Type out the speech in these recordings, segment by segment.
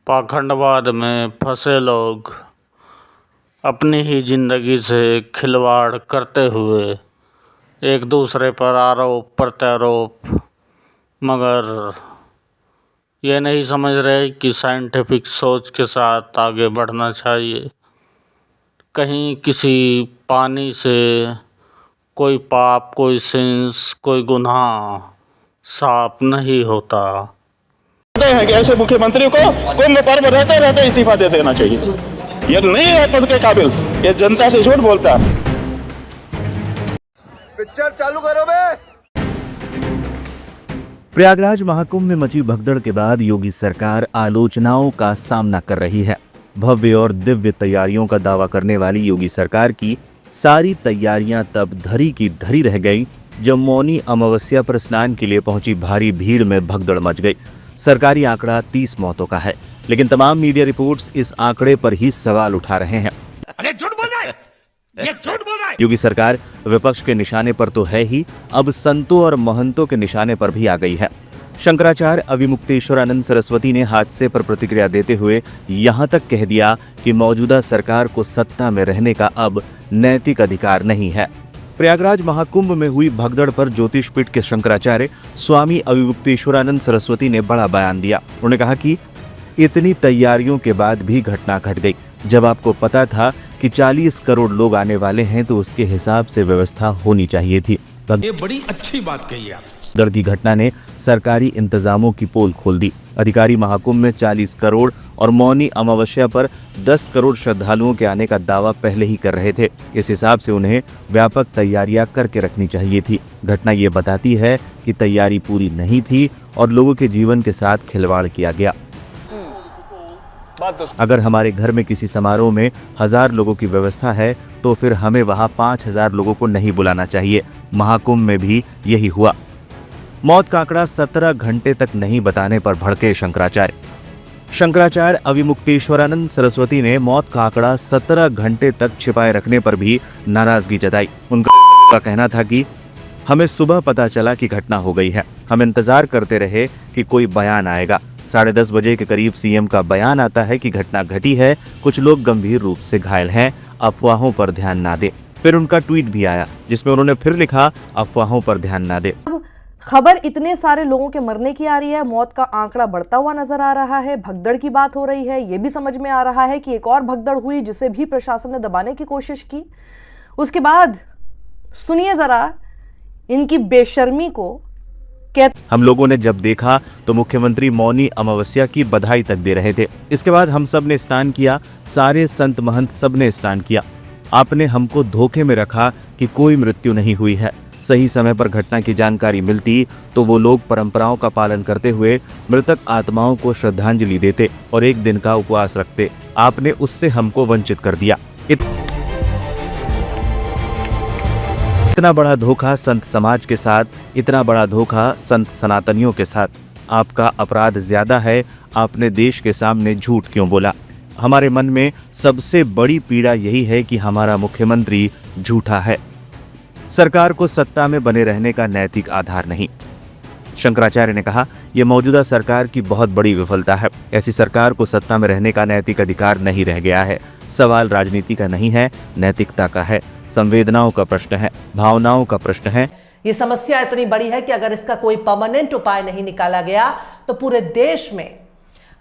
पाखंडवाद में फंसे लोग अपनी ही ज़िंदगी से खिलवाड़ करते हुए एक दूसरे पर आरोप प्रत्यारोप, मगर ये नहीं समझ रहे कि साइंटिफिक सोच के साथ आगे बढ़ना चाहिए। कहीं किसी पानी से कोई पाप, कोई सिंस, कोई गुनाह साफ नहीं होता है कि ऐसे मुख्यमंत्री को कुंभ पर्व रहते रहते इस्तीफा दे देना चाहिए। ये नहीं है पद के काबिल, ये जनता से झूठ बोलता है। पिक्चर चालू करो बे। प्रयागराज महाकुंभ में मची भगदड़ के बाद योगी सरकार आलोचनाओं का सामना कर रही है। भव्य और दिव्य तैयारियों का दावा करने वाली योगी सरकार की सारी तैयारियां तब धरी की धरी रह गई जब मौनी अमावस्या पर स्नान के लिए पहुंची भारी भीड़ में भगदड़ मच गई। सरकारी आंकड़ा 30 मौतों का है, लेकिन तमाम मीडिया रिपोर्ट्स इस आंकड़े पर ही सवाल उठा रहे हैं। अरे झूठ बोल रहा है, ये झूठ बोल रहा है। योगी सरकार विपक्ष के निशाने पर तो है ही, अब संतों और महंतों के निशाने पर भी आ गई है। शंकराचार्य अविमुक्तेश्वरानंद सरस्वती ने हादसे पर प्रतिक्रिया देते हुए यहां तक कह दिया कि मौजूदा सरकार को सत्ता में रहने का अब नैतिक अधिकार नहीं है। प्रयागराज महाकुंभ में हुई भगदड़ पर ज्योतिष पीठ के शंकराचार्य स्वामी अविमुक्तेश्वरानंद सरस्वती ने बड़ा बयान दिया। उन्होंने कहा कि इतनी तैयारियों के बाद भी घटना घट गई। जब आपको पता था कि 40 करोड़ लोग आने वाले हैं तो उसके हिसाब से व्यवस्था होनी चाहिए थी। ये बड़ी अच्छी बात कही आप। दर्दी घटना ने सरकारी इंतजामों की पोल खोल दी। अधिकारी महाकुंभ में 40 करोड़ और मौनी अमावस्या पर 10 करोड़ श्रद्धालुओं के आने का दावा पहले ही कर रहे थे। इस हिसाब से उन्हें व्यापक तैयारियां करके रखनी चाहिए थी। घटना ये बताती है कि तैयारी पूरी नहीं थी और लोगों के जीवन के साथ खिलवाड़ किया गया। अगर हमारे घर में किसी समारोह में 1000 लोगों की व्यवस्था है तो फिर हमें वहां 5000 लोगों को नहीं बुलाना चाहिए। महाकुंभ में भी यही हुआ। मौत का आंकड़ा 17 घंटे तक नहीं बताने पर भड़के शंकराचार्य अविमुक्तेश्वरानंद सरस्वती ने मौत का आंकड़ा 17 घंटे तक छिपाए रखने पर भी नाराजगी जताई। उनका कहना था कि हमें सुबह पता चला कि घटना हो गई है, हम इंतजार करते रहे कि कोई बयान आएगा। 10:30 बजे के करीब सीएम का बयान आता है कि घटना घटी है, कुछ लोग गंभीर रूप से घायल हैं, अफवाहों पर ध्यान ना दे। फिर उनका ट्वीट भी आया जिसमें उन्होंने फिर लिखा, अफवाहों पर ध्यान ना दे। खबर इतने सारे लोगों के मरने की आ रही है, मौत का आंकड़ा बढ़ता हुआ नजर आ रहा है, भगदड़ की बात हो रही है। यह भी समझ में आ रहा है कि एक और भगदड़ हुई जिसे भी प्रशासन ने दबाने की कोशिश की। उसके बाद सुनिए जरा इनकी बेशर्मी को। हम लोगों ने जब देखा तो मुख्यमंत्री मौनी अमावस्या की बधाई तक दे रहे थे। इसके बाद हम सब ने स्नान किया, सारे संत महंत सब ने स्नान किया। आपने हमको धोखे में रखा कि कोई मृत्यु नहीं हुई है। सही समय पर घटना की जानकारी मिलती तो वो लोग परंपराओं का पालन करते हुए मृतक आत्माओं को श्रद्धांजलि देते और एक दिन का उपवास रखते। आपने उससे हमको वंचित कर दिया। इतना बड़ा धोखा संत समाज के साथ, इतना बड़ा धोखा संत सनातनियों के साथ। आपका अपराध ज्यादा है। आपने देश के सामने झूठ क्यों बोला? हमारे मन में सबसे बड़ी पीड़ा यही है कि हमारा मुख्यमंत्री झूठा है। सरकार को सत्ता में बने रहने का नैतिक आधार नहीं। शंकराचार्य ने कहा, यह मौजूदा सरकार की बहुत बड़ी विफलता है। ऐसी सरकार को सत्ता में रहने का नैतिक अधिकार नहीं रह गया है। सवाल राजनीति का नहीं है, नैतिकता का है। संवेदनाओं का प्रश्न है, भावनाओं का प्रश्न है। ये समस्या इतनी बड़ी है कि अगर इसका कोई परमानेंट उपाय नहीं निकाला गया तो पूरे देश में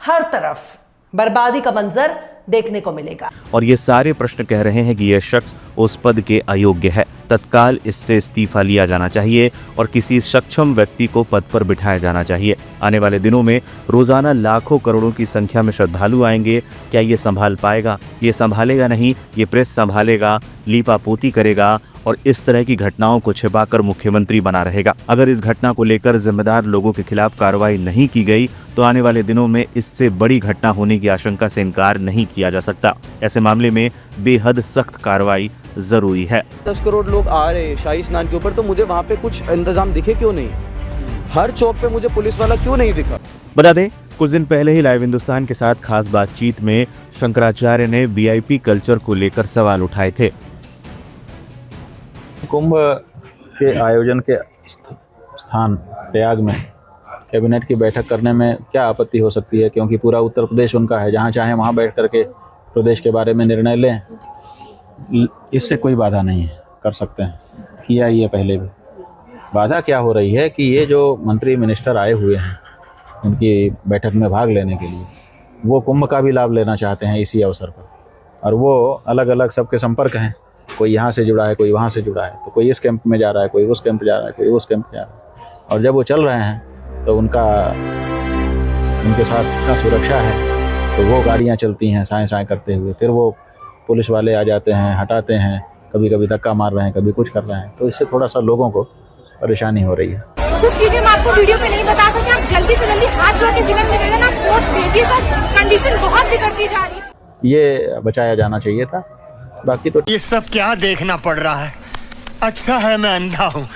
हर तरफ बर्बादी का मंजर देखने को मिलेगा। और ये सारे प्रश्न कह रहे हैं कि यह शख्स उस पद के अयोग्य है। तत्काल इससे इस्तीफा लिया जाना चाहिए और किसी सक्षम व्यक्ति को पद पर बिठाया जाना चाहिए। आने वाले दिनों में रोजाना लाखों करोड़ों की संख्या में श्रद्धालु आएंगे। क्या ये संभाल पाएगा? ये संभालेगा नहीं। ये प्रेस संभालेगा, लीपापोती करेगा और इस तरह की घटनाओं को छिपाकर मुख्यमंत्री बना रहेगा। अगर इस घटना को लेकर जिम्मेदार लोगों के खिलाफ कार्रवाई नहीं की गई तो आने वाले दिनों में इससे बड़ी घटना होने की आशंका से इनकार नहीं किया जा सकता। ऐसे मामले में बेहद सख्त कार्रवाई जरूरी है। 10 करोड़ लोग आ रहे हैं शाही स्नान के ऊपर, तो मुझे वहाँ पे कुछ इंतजाम दिखे क्यों नहीं? हर चौक पे मुझे पुलिस वाला क्यों नहीं दिखा? बता दें, कुछ दिन पहले ही लाइव हिंदुस्तान के साथ खास बातचीत में शंकराचार्य ने वीआईपी कल्चर को लेकर सवाल उठाए थे। कुंभ के आयोजन के स्थान प्रयाग में कैबिनेट की बैठक करने में क्या आपत्ति हो सकती है, क्योंकि पूरा उत्तर प्रदेश उनका है, जहाँ चाहें वहाँ बैठ करके प्रदेश के बारे में निर्णय लें, इससे कोई बाधा नहीं है, कर सकते हैं, किया ही है पहले भी। बाधा क्या हो रही है कि ये जो मंत्री मिनिस्टर आए हुए हैं उनकी बैठक में भाग लेने के लिए, वो कुंभ का भी लाभ लेना चाहते हैं इसी अवसर पर, और वो अलग अलग सबके संपर्क हैं, कोई यहाँ से जुड़ा है, कोई वहाँ से जुड़ा है, तो कोई इस कैंप में जा रहा है, कोई उस कैंप जा रहा है, कोई उस कैंप जा रहा है, और जब वो चल रहे हैं तो उनके साथ का सुरक्षा है, तो वो गाड़ियाँ चलती हैं साएँ साएँ करते हुए, फिर वो पुलिस वाले आ जाते हैं, हटाते हैं, कभी कभी धक्का मार रहे हैं, कभी कुछ कर रहे हैं, तो इससे थोड़ा सा लोगों को परेशानी हो रही है। कुछ चीजें मैं आपको वीडियो पे नहीं बता सकते, आप जल्दी से जल्दी हाथ जोड़ के विनम्र निवेदन आप पोस्ट भेजिए सर, कंडीशन बहुत बिगड़ती जा रही है। ये बचाया जाना चाहिए था, बाकी तो ये सब क्या देखना पड़ रहा है। अच्छा है मैं अंधा हूँ।